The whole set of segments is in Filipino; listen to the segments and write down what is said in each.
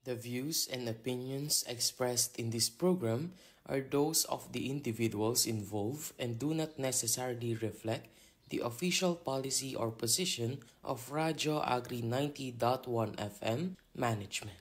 The views and opinions expressed in this program are those of the individuals involved and do not necessarily reflect the official policy or position of Radio Agri 90.1 FM management.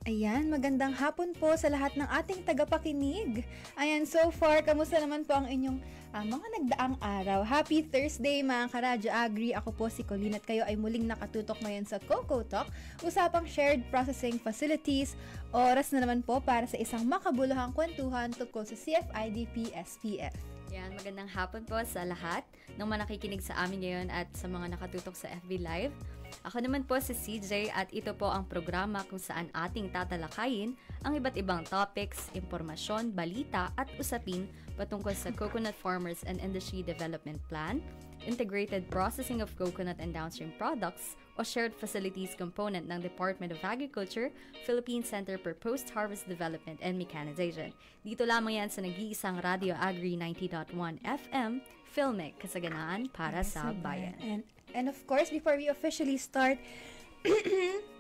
Ayan, magandang hapon po sa lahat ng ating tagapakinig. Ayan, so far, kamusta naman po ang inyong mga nagdaang araw? Happy Thursday mga karadyo Agri. Ako po si Colleen at kayo ay muling nakatutok ngayon sa Coco Talk, usapang shared processing facilities. Oras na naman po para sa isang makabuluhang kwentuhan tungkol sa CFIDP SPF. Yan, magandang hapon po sa lahat ng mga nakikinig sa amin ngayon at sa mga nakatutok sa FB Live. Ako naman po si CJ at ito po ang programa kung saan ating tatalakayin ang iba't ibang topics, impormasyon, balita at usapin patungkol sa Coconut Farmers and Industry Development Plan, Integrated Processing of Coconut and Downstream Products o Shared Facilities component ng Department of Agriculture, Philippine Center for Post-Harvest Development and Mechanization. Dito lamang yan sa nag-iisang Radio Agri 90.1 FM, Filmic, kasaganaan para sa bayan. And of course, before we officially start,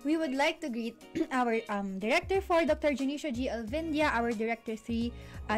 we would like to greet our Director 4, Dr. Junicio G. Alvindia, our Director 3,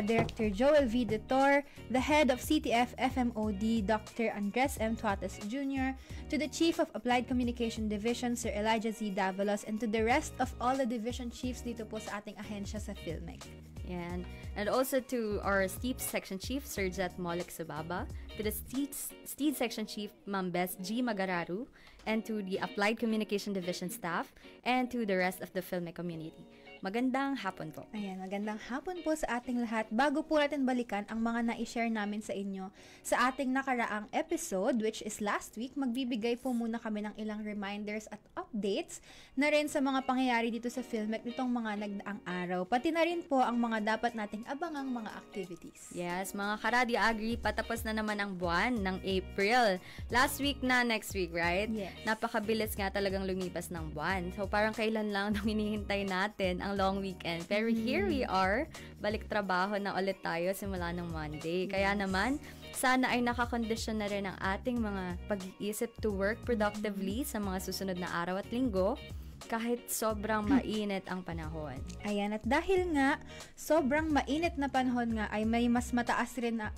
Director Joel V. Detor, the Head of CTF FMOD, Dr. Andres M. Tuatas Jr., to the Chief of Applied Communication Division, Sir Elijah Z. Davalos, and to the rest of all the division chiefs dito po sa ating ahensya sa Filmic. Yan. And also to our Steep Section Chief, Sir Jet Molik Subaba, to the Steed Section Chief, Ma'am Bess G. Magararu, and to the Applied Communication Division staff, and to the rest of the Filmic community. Magandang hapon po. Ayan, magandang hapon po sa ating lahat. Bago po natin balikan ang mga na-share namin sa inyo sa ating nakaraang episode, which is last week, magbibigay po muna kami ng ilang reminders at updates na rin sa mga pangyayari dito sa Filmic nitong mga nagdaang araw. Pati na rin po ang mga dapat nating abangang mga activities. Yes, mga Karadyo Agri, patapos na naman ang buwan ng April. Last week na, next week, right? Yes. Napakabilis nga talagang lumipas ng buwan. So parang kailan lang nung hinihintay natin ang long weekend. Pero here we are, balik trabaho na ulit tayo simula ng Monday. Kaya naman, sana ay nakakondisyon na rin ang ating mga pag-iisip to work productively sa mga susunod na araw at linggo kahit sobrang mainit ang panahon. Ayan, at dahil nga sobrang mainit na panahon nga ay may mas mataas rin na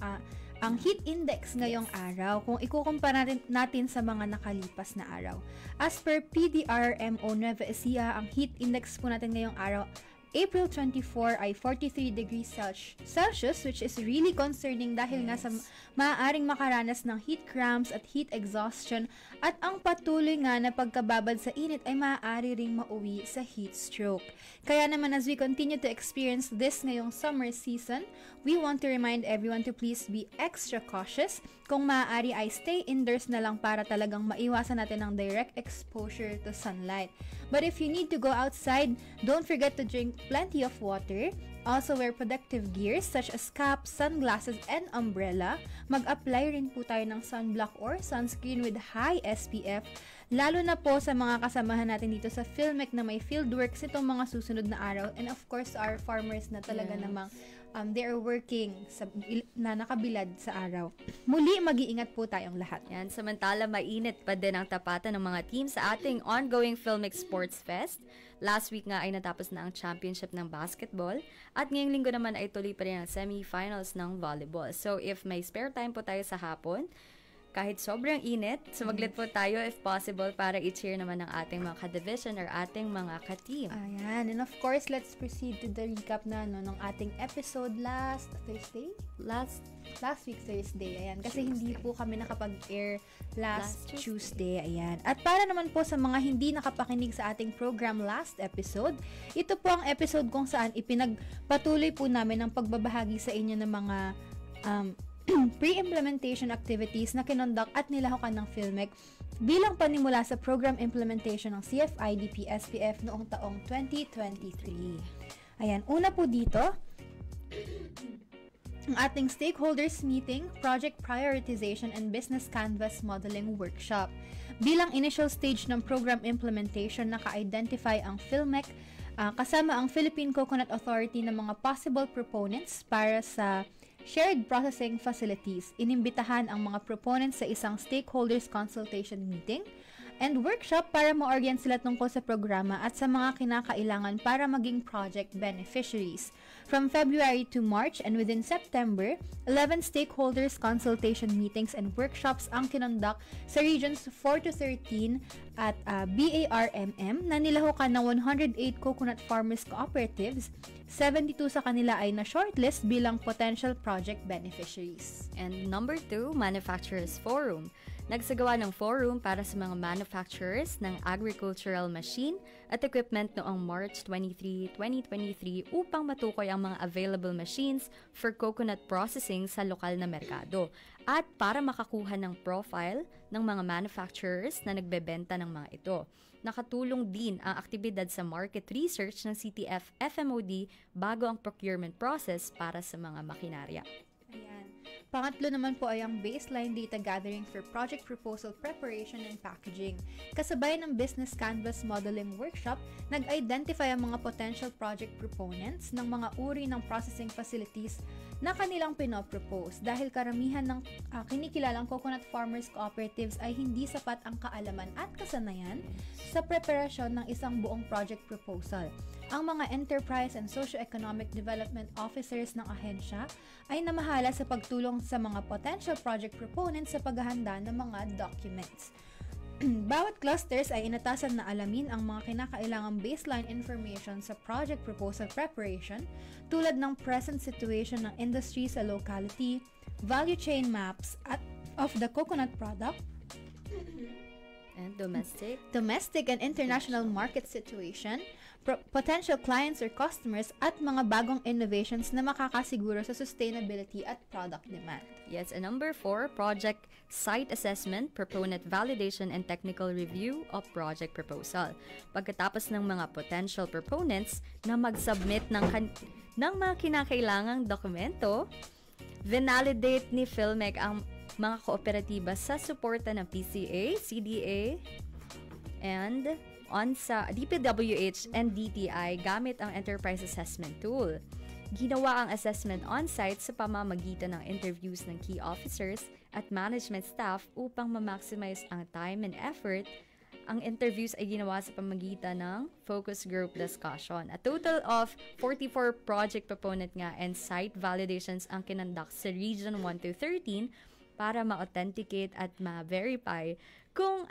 ang heat index ngayong araw kung ikukumpara natin sa mga nakalipas na araw. As per PDRMO Nueva Ecija, ang heat index po natin ngayong araw April 24 ay 43 degrees Celsius, which is really concerning dahil nga sa maaaring makaranas ng heat cramps at heat exhaustion, at ang patuloy nga na pagkababad sa init ay maaari ring mauwi sa heat stroke. Kaya naman, as we continue to experience this ngayong summer season, we want to remind everyone to please be extra cautious. Kung maaari ay stay indoors na lang para talagang maiwasan natin ang direct exposure to sunlight. But if you need to go outside, don't forget to drink plenty of water. Also wear protective gears such as caps, sunglasses, and umbrella. Mag-apply rin po tayo ng sunblock or sunscreen with high SPF, lalo na po sa mga kasamahan natin dito sa Filmic na may fieldworks itong mga susunod na araw, and of course our farmers na talaga namang they are working na nakabilad sa araw. Muli, mag-iingat po tayong lahat. Yan, samantala mainit pa din ang tapatan ng mga team sa ating ongoing Filmic Sports Fest. Last week nga ay natapos na ang championship ng basketball at ngayong linggo naman ay tuloy pa rin ang semi-finals ng volleyball. So if may spare time po tayo sa hapon, kahit sobrang init, sumaglit po tayo if possible para i-cheer naman ng ating mga ka-division or ating mga ka-team. Ayan. And of course, let's proceed to the recap na ng ating episode last Thursday? Last week Thursday. Ayan. Kasi hindi po kami nakapag-air last Tuesday. Ayan. At para naman po sa mga hindi nakapakinig sa ating program last episode, ito po ang episode kung saan ipinagpatuloy po namin ang pagbabahagi sa inyo ng mga pre-implementation activities na kinonduct at nilahukan ng Filmic bilang panimula sa program implementation ng CFIDP SPF noong taong 2023. Ayan, una po dito, ang ating stakeholders meeting, project prioritization and business canvas modeling workshop. Bilang initial stage ng program implementation, naka-identify ang Filmic kasama ang Philippine Coconut Authority ng mga possible proponents para sa shared processing facilities. Inimbitahan ang mga proponents sa isang stakeholders consultation meeting and workshop para ma-orient sila tungkol sa programa at sa mga kinakailangan para maging project beneficiaries. From February to March and within September, 11 stakeholders consultation meetings and workshops ang kinonduct sa regions 4 to 13 at BARMM na nilahukan ng 108 coconut farmers cooperatives. 72 sa kanila ay na-shortlist bilang potential project beneficiaries. And number 2, Manufacturers Forum. Nagsagawa ng forum para sa mga manufacturers ng agricultural machine at equipment noong March 23, 2023 upang matukoy ang mga available machines for coconut processing sa lokal na merkado at para makakuha ng profile ng mga manufacturers na nagbebenta ng mga ito. Nakatulong din ang aktibidad sa market research ng CTF FMOD bago ang procurement process para sa mga makinarya. Ayan. Pangatlo naman po ay ang baseline data gathering for project proposal preparation and packaging. Kasabay ng business canvas modeling workshop, nag-identify ang mga potential project proponents ng mga uri ng processing facilities na kanilang pinopropose dahil karamihan ng kinikilalang coconut farmers cooperatives ay hindi sapat ang kaalaman at kasanayan sa preparasyon ng isang buong project proposal. Ang mga enterprise and socio-economic development officers ng ahensya ay namahala sa pagtulong sa mga potential project proponents sa paghahanda ng mga documents. Bawat clusters ay inatasan na alamin ang mga kinakailangang baseline information sa project proposal preparation tulad ng present situation ng industry sa locality, value chain maps of the coconut product, and domestic and international market situation, potential clients or customers, at mga bagong innovations na makakasiguro sa sustainability at product demand. Yes, and number 4, project site assessment, proponent validation, and technical review of project proposal. Pagkatapos ng mga potential proponents na mag-submit ng mga kinakailangang dokumento, vinalidate ni Filmic ang mga kooperatiba sa suporta ng PCA, CDA, and sa DPWH and DTI gamit ang Enterprise Assessment Tool. Ginawa ang assessment on-site sa pamamagitan ng interviews ng key officers at management staff upang ma-maximize ang time and effort. Ang interviews ay ginawa sa pamamagitan ng focus group discussion. A total of 44 project proponent nga and site validations ang kinonduct sa Region 1 to 13 para ma-authenticate at ma-verify kung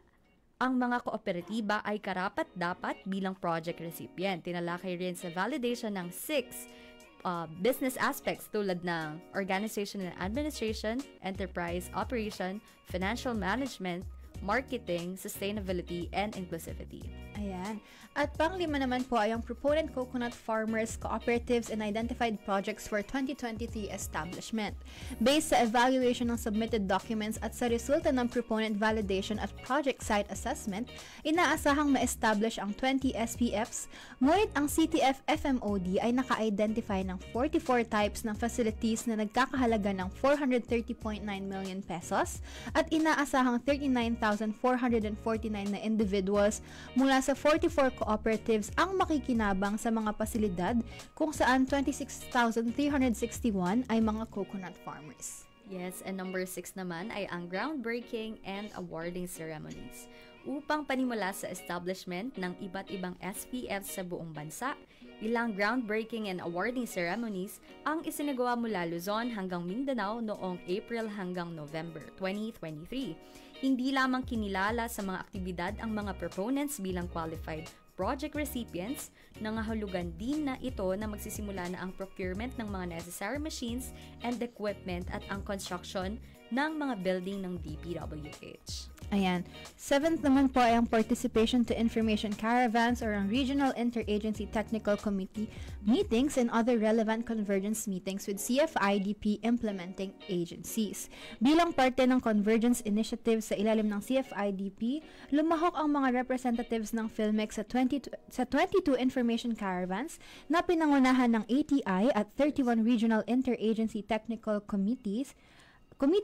ang mga kooperatiba ay karapat-dapat bilang project recipient. Tinalakay rin sa validation ng 6 business aspects tulad ng organization and administration, enterprise operation, financial management, marketing, sustainability, and inclusivity. Ayan. At pang-5 naman po ay ang proponent coconut farmers, cooperatives, and identified projects for 2023 establishment. Based sa evaluation ng submitted documents at sa resulta ng proponent validation at project site assessment, inaasahang ma-establish ang 20 SPFs, ngunit ang CTF FMOD ay naka-identify ng 44 types ng facilities na nagkakahalaga ng 430.9 million pesos at inaasahang 39,000 26,449 na individuals mula sa 44 cooperatives ang makikinabang sa mga pasilidad kung saan 26,361 ay mga coconut farmers. Yes, and number 6 naman ay ang groundbreaking and awarding ceremonies. Upang panimula sa establishment ng iba't ibang SPF sa buong bansa, ilang groundbreaking and awarding ceremonies ang isinagawa mula Luzon hanggang Mindanao noong April hanggang November 2023. Hindi lamang kinilala sa mga aktibidad ang mga proponents bilang qualified project recipients, nangahulugan din na ito na magsisimula na ang procurement ng mga necessary machines and equipment at ang construction ng mga building ng DPWH. Ayan. 7th naman po ay ang participation to information caravans or ang Regional Interagency Technical Committee meetings and other relevant convergence meetings with CFIDP implementing agencies. Bilang parte ng convergence initiative sa ilalim ng CFIDP, lumahok ang mga representatives ng PhilMec sa 22 information caravans na pinangunahan ng ATI at 31 Regional Interagency Technical Committee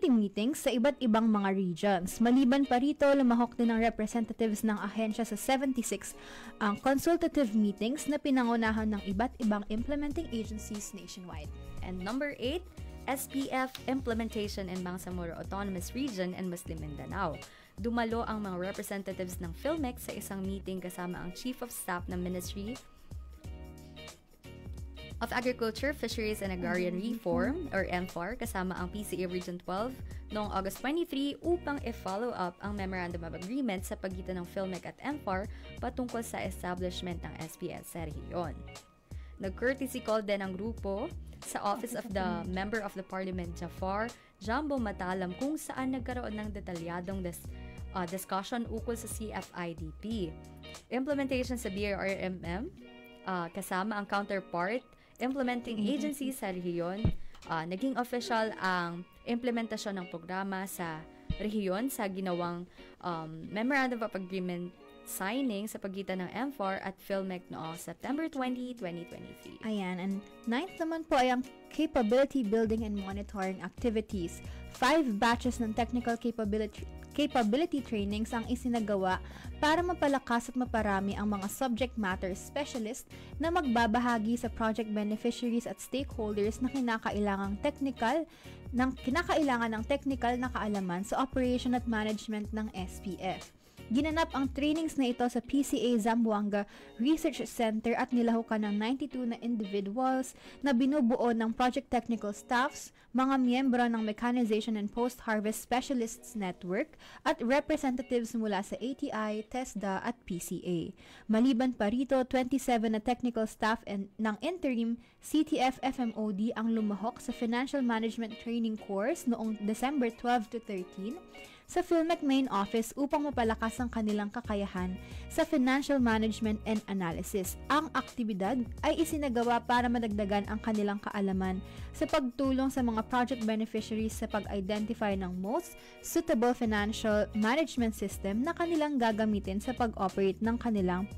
meetings sa iba't ibang mga regions. Maliban pa rito, lumahok din ang representatives ng ahensya sa 76 ang consultative meetings na pinangunahan ng iba't ibang implementing agencies nationwide. And number 8, SPF implementation in Bangsamoro Autonomous Region and Muslim Mindanao. Dumalo ang mga representatives ng PhilMec sa isang meeting kasama ang Chief of Staff ng Ministry of Agriculture, Fisheries and Agrarian Reform or MFAR kasama ang PCA Region 12 noong August 23 upang i-follow up ang Memorandum of Agreement sa pagitan ng PhilMec at MFAR patungkol sa establishment ng SPS sa rehiyon. Nag-courtesy call din ang grupo sa Office of the Member of the Parliament Jafar Jambo Matalam kung saan nagkaroon ng detalyadong discussion ukol sa CFIDP. Implementation sa BRMM kasama ang counterpart implementing agency sa rehiyon. Naging official ang implementasyon ng programa sa rehiyon sa ginawang Memorandum of Agreement signing sa pagitan ng MFAR at PhilMec noong September 20, 2023. Ayan, and 9th naman po ay ang capability building and monitoring activities. 5 batches ng technical capability trainings ang isinagawa para mapalakas at maparami ang mga subject matter specialist na magbabahagi sa project beneficiaries at stakeholders na kinakailangan ng technical na kaalaman sa operation at management ng SPF. Ginanap ang trainings na ito sa PCA Zamboanga Research Center at nilahukan ng 92 na individuals na binubuo ng project technical staffs, mga miyembro ng Mechanization and Post-Harvest Specialists Network at representatives mula sa ATI, TESDA at PCA. Maliban pa rito, 27 na technical staff ng interim CTF FMOD ang lumahok sa Financial Management Training Course noong December 12 to 13 sa PhilMec Main Office upang mapalakas ang kanilang kakayahan sa financial management and analysis. Ang aktibidad ay isinagawa para madagdagan ang kanilang kaalaman sa pagtulong sa mga project beneficiaries sa pag-identify ng most suitable financial management system na kanilang gagamitin sa pag-operate ng kanilang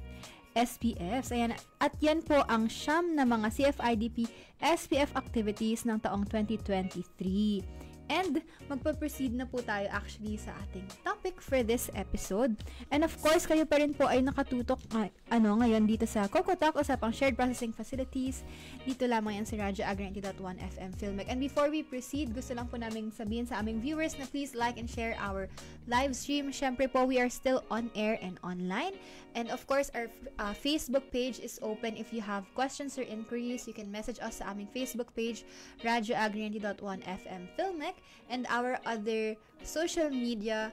SPFs. Ayan, at yan po ang siyam na mga CFIDP SPF activities ng taong 2023. And magpa-proceed na po tayo actually sa ating topic for this episode. And of course, kayo pa rin po ay nakatutok ngayon dito sa Kokotak o sa pang shared processing facilities. Dito lamang yan sa Radyo Agri 90.1 FM PhilMec. And before we proceed, gusto lang po namin sabihin sa aming viewers na please like and share our live stream. Syempre po, we are still on air and online. And of course, our Facebook page is open. If you have questions or inquiries, you can message us sa aming Facebook page, Radyo Agri 90.1 FM PhilMec, and our other social media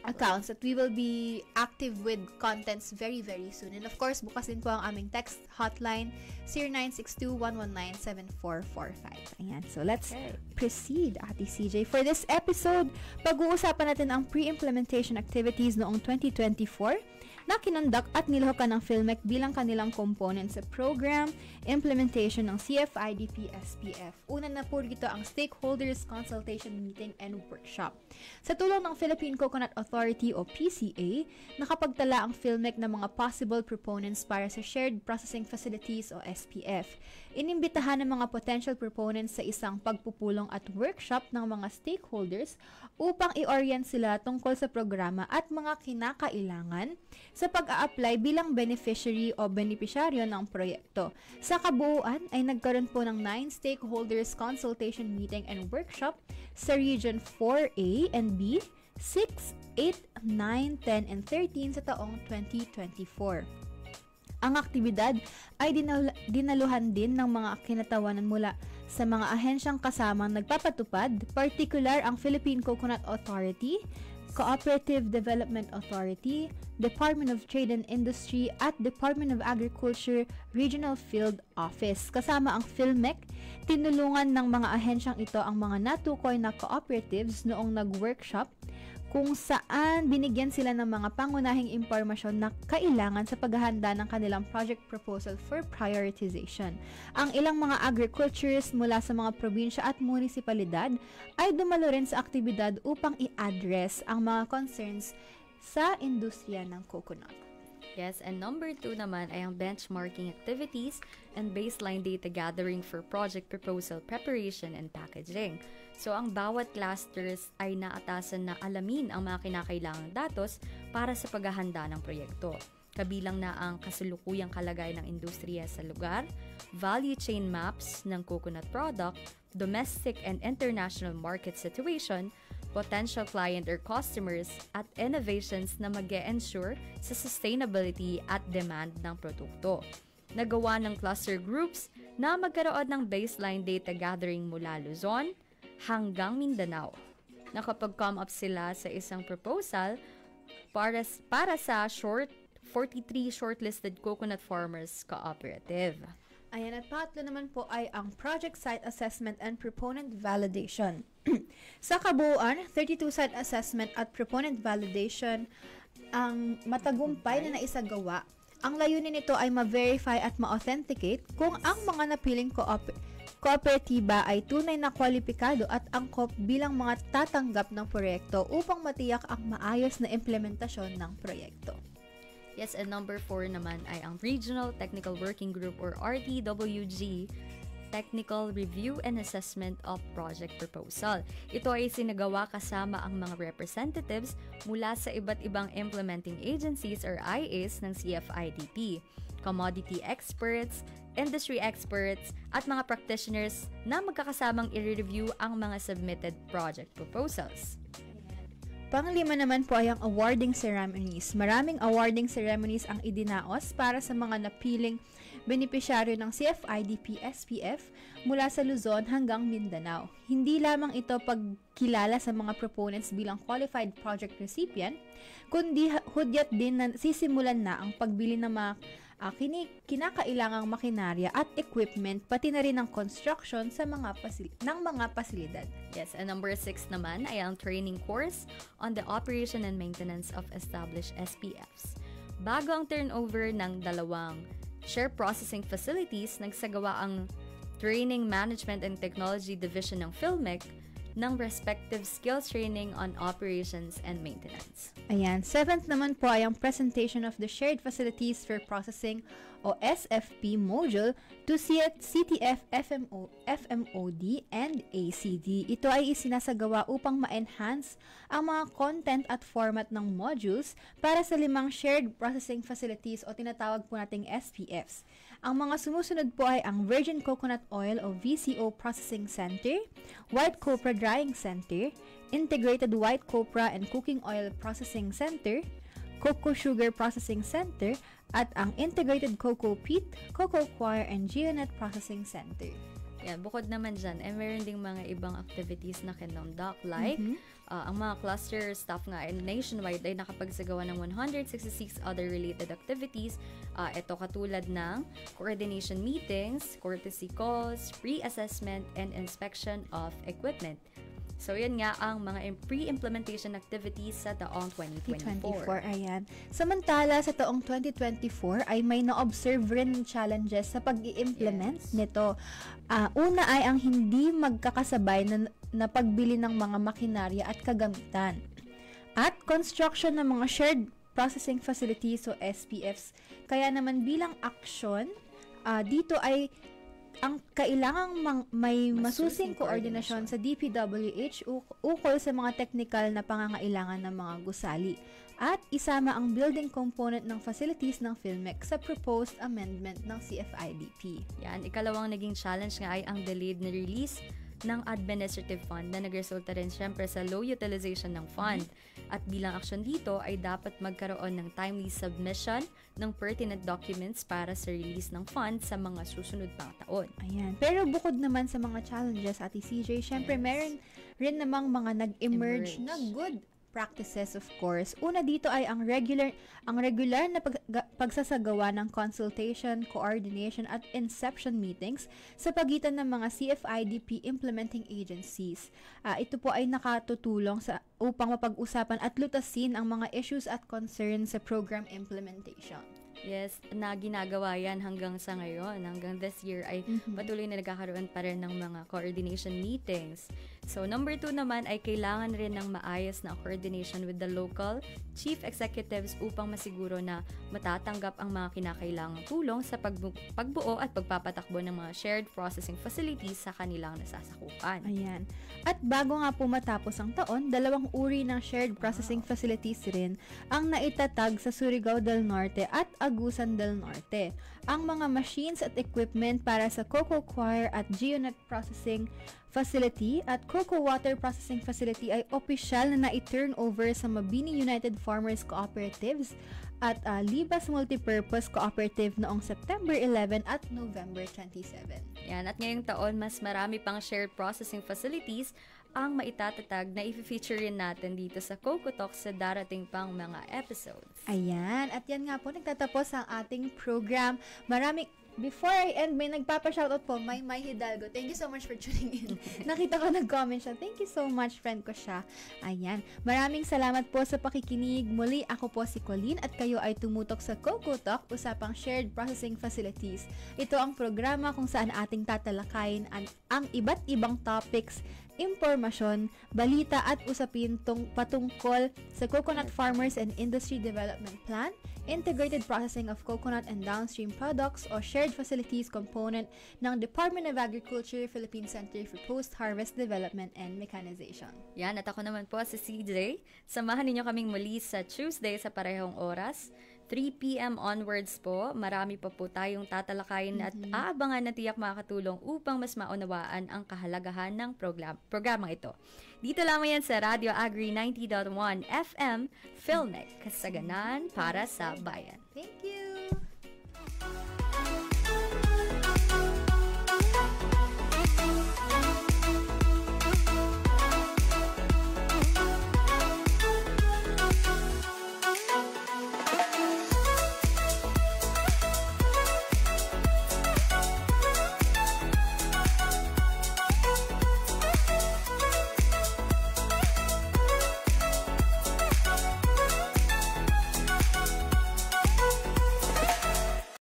accounts that we will be active with contents very, very soon. And of course, bukas din po ang aming text hotline, 0962-119-7445. Ayan, so let's proceed, Ate CJ. For this episode, pag-uusapan natin ang pre-implementation activities noong 2024 na kinonduct at nilahukan ng PhilMec bilang kanilang component sa program implementation ng CFIDP SPF. Una na po rito ang Stakeholders Consultation Meeting and Workshop. Sa tulong ng Philippine Coconut Authority Authority o PCA, nakapagtala ang PhilMec ng mga possible proponents para sa Shared Processing Facilities o SPF. Inimbitahan ng mga potential proponents sa isang pagpupulong at workshop ng mga stakeholders upang i-orient sila tungkol sa programa at mga kinakailangan sa pag-a-apply bilang beneficiary o benepisyaryo ng proyekto. Sa kabuuan ay nagkaroon po ng 9 stakeholders consultation meeting and workshop sa Region 4A and B, 6, 8, 9, 10, and 13 sa taong 2024. Ang aktibidad ay dinaluhan din ng mga kinatawanan mula sa mga ahensyang kasamang nagpapatupad, particular ang Philippine Coconut Authority, Cooperative Development Authority, Department of Trade and Industry at Department of Agriculture Regional Field Office. Kasama ang PhilMec, tinulungan ng mga ahensyang ito ang mga natukoy na cooperatives noong nag-workshop kung saan binigyan sila ng mga pangunahing impormasyon na kailangan sa paghahanda ng kanilang project proposal for prioritization. Ang ilang mga agriculturists mula sa mga probinsya at munisipalidad ay dumalo rin sa aktibidad upang i-address ang mga concerns sa industriya ng coconut. Yes, and number 2 naman ay ang benchmarking activities and baseline data gathering for project proposal preparation and packaging. So, ang bawat clusters ay naatasan na alamin ang mga kinakailangang datos para sa paghahanda ng proyekto. Kabilang na ang kasalukuyang kalagayan ng industriya sa lugar, value chain maps ng coconut product, domestic and international market situation, potential client or customers, at innovations na mag-e-ensure sa sustainability at demand ng produkto. Nagawa ng cluster groups na magkaroon ng baseline data gathering mula Luzon hanggang Mindanao. Nakapag-come up sila sa isang proposal para sa 43 shortlisted coconut farmers cooperative. Ayan, at pangatlo naman po ay ang Project Site Assessment and Proponent Validation. Sa kabuuan, 32 site assessment at proponent validation ang matagumpay na naisagawa. Ang layunin nito ay ma-verify at ma-authenticate kung ang mga napiling kooperatiba ay tunay na kwalipikado at angkop bilang mga tatanggap ng proyekto upang matiyak ang maayos na implementasyon ng proyekto. Yes, and number 4 naman ay ang Regional Technical Working Group or RTWG, Technical Review and Assessment of Project Proposal. Ito ay sinagawa kasama ang mga representatives mula sa iba't ibang implementing agencies or IAs ng CFIDP, commodity experts, industry experts, at mga practitioners na magkakasamang i-review ang mga submitted project proposals. Panglima naman po ay ang awarding ceremonies. Maraming awarding ceremonies ang idinaos para sa mga napiling benepisyaryo ng CFIDP-SPF mula sa Luzon hanggang Mindanao. Hindi lamang ito pagkilala sa mga proponents bilang qualified project recipient, kundi hudyat din na sisimulan na ang pagbili ng mga kinakailangang makinarya at equipment, pati na rin ang construction sa mga pasilidad. Yes, and number 6 naman ay ang training course on the operation and maintenance of established SPFs. Bago ang turnover ng dalawang share processing facilities, nagsagawa ang Training Management and Technology Division ng PhilMec ng respective skills training on operations and maintenance. Ayan. 7th naman po ay ang presentation of the Shared Facilities for Processing o SFP module to CTF, FMOD, and ACD. Ito ay isinasagawa upang ma-enhance ang mga content at format ng modules para sa 5 shared processing facilities o tinatawag po nating SPFs. Ang mga sumusunod po ay ang Virgin Coconut Oil o VCO Processing Center, White Copra Drying Center, Integrated White Copra and Cooking Oil Processing Center, Cocoa Sugar Processing Center, at ang Integrated Cocoa Peat, Cocoa Coir, and Geonet Processing Center. Yan, bukod naman dyan, meron ding mga ibang activities na kinonduct like ang mga cluster staff nga nationwide ay nakapagsagawa ng 166 other related activities. Ito katulad ng coordination meetings, courtesy calls, pre-assessment, and inspection of equipment. So, yan nga ang mga pre-implementation activities sa taong 2024. Ayan. Samantala, sa taong 2024 ay may na-observe rin challenges sa pag-i-implement nito. Una ay ang hindi magkakasabay na pagbili ng mga makinarya at kagamitan. at construction ng mga shared processing facilities o SPFs. Kaya naman bilang aksyon, dito ay ang kailangang may masusing koordinasyon sa DPWH ukol sa mga technical na pangangailangan ng mga gusali at isama ang building component ng facilities ng PhilMec sa proposed amendment ng CFIDP. Yan, ikalawang naging challenge nga ay ang delayed na release ng administrative fund na nagresulta rin syempre sa low utilization ng fund. At bilang aksyon dito ay dapat magkaroon ng timely submission ng pertinent documents para sa release ng fund sa mga susunod pang taon. Ayan. Pero bukod naman sa mga challenges, Ate CJ, syempre meron rin namang mga nag-emerge na good practices, of course. Una dito ay ang regular na pagsasagawa ng consultation, coordination at inception meetings sa pagitan ng mga CFIDP implementing agencies. Ito po ay nakatutulong upang mapag-usapan at lutasin ang mga issues at concerns sa program implementation. Yes, na ginagawa yan hanggang sa ngayon. Hanggang this year ay patuloy na nagkakaroon pa rin ng mga coordination meetings. So, number 2 naman ay kailangan rin ng maayos na coordination with the local chief executives upang masiguro na matatanggap ang mga kinakailangang tulong sa pagbuo at pagpapatakbo ng mga shared processing facilities sa kanilang nasasakupan. Ayan. At bago nga po matapos ang taon, 2 uri ng shared processing facilities rin ang naitatag sa Surigao del Norte at Agusan del Norte. Ang mga machines at equipment para sa Cocoa Coir at GeoNet Processing Facility at Cocoa Water Processing Facility ay opisyal na na-turn over sa Mabini United Farmers Cooperatives at Libas Multipurpose Cooperative noong September 11 at November 27. Yan, at ngayong taon, mas marami pang shared processing facilities ang maitatagag na i-feature rin natin dito sa Coco Talk sa darating pang mga episodes. Ayan, at yan nga po, nagtatapos ang ating program. Before I end, may nagpapa-shoutout po, May Hidalgo. Thank you so much for tuning in. Nakita ko nag-comment siya. Thank you so much, friend ko siya. Ayan. Maraming salamat po sa pakikinig. Muli, ako po si Colleen at kayo ay tumutok sa Coco Talk, usapang shared processing facilities. Ito ang programa kung saan ating tatalakayin ang iba't ibang topics, impormasyon, balita at usapin patungkol sa Coconut Farmers and Industry Development Plan, integrated processing of coconut and downstream products o shared facilities component ng Department of Agriculture, Philippine Center for Post-Harvest Development and Mechanization. Yan, at ako naman po si CJ. Samahan ninyo kaming muli sa Tuesday sa parehong oras, 3 p.m. onwards po. Marami pa po tayong tatalakayin at aabangan na tiyak makakatulong upang mas maunawaan ang kahalagahan ng programang ito. Dito lamang yan sa Radio Agri 90.1 FM, PhilMec, kasaganan para sa bayan. Thank you!